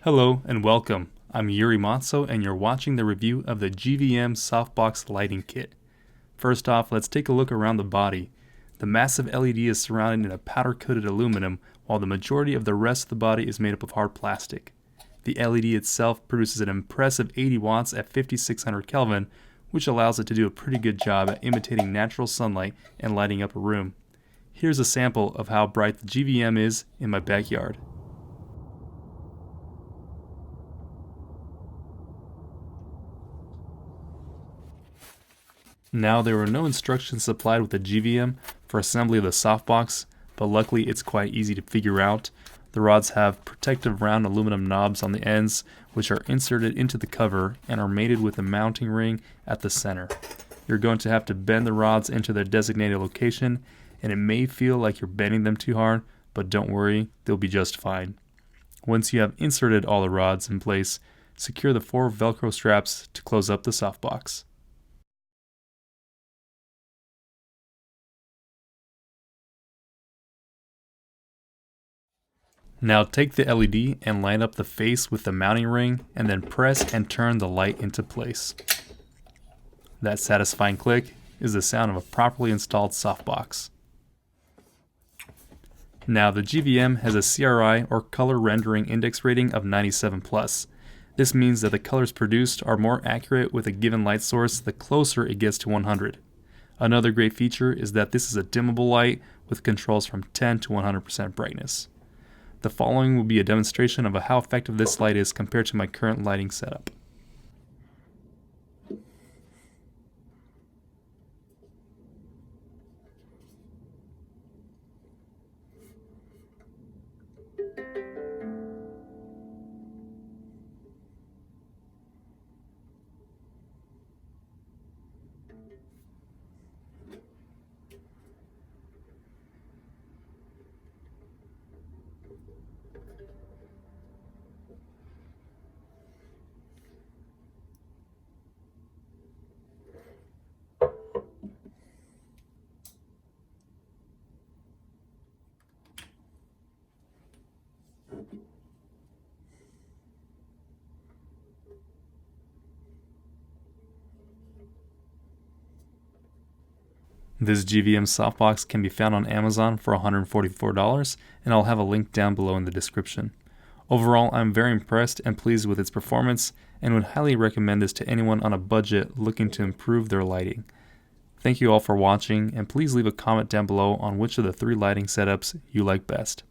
Hello and welcome. I'm Yuri Matzo and you're watching the review of the GVM Softbox Lighting Kit. First off, let's take a look around the body. The massive LED is surrounded in a powder-coated aluminum, while the majority of the rest of the body is made up of hard plastic. The LED itself produces an impressive 80 watts at 5600 Kelvin, which allows it to do a pretty good job at imitating natural sunlight and lighting up a room. Here's a sample of how bright the GVM is in my backyard. Now, there were no instructions supplied with the GVM for assembly of the softbox, but luckily it's quite easy to figure out. The rods have protective round aluminum knobs on the ends, which are inserted into the cover and are mated with a mounting ring at the center. You're going to have to bend the rods into their designated location, and it may feel like you're bending them too hard, but don't worry, they'll be just fine. Once you have inserted all the rods in place, secure the 4 Velcro straps to close up the softbox. Now take the LED and line up the face with the mounting ring and then press and turn the light into place. That satisfying click is the sound of a properly installed softbox. Now the GVM has a CRI or color rendering index rating of 97+. This means that the colors produced are more accurate with a given light source the closer it gets to 100. Another great feature is that this is a dimmable light with controls from 10 to 100% brightness. The following will be a demonstration of how effective this light is compared to my current lighting setup. This GVM softbox can be found on Amazon for $144, and I'll have a link down below in the description. Overall, I'm very impressed and pleased with its performance, and would highly recommend this to anyone on a budget looking to improve their lighting. Thank you all for watching, and please leave a comment down below on which of the 3 lighting setups you like best.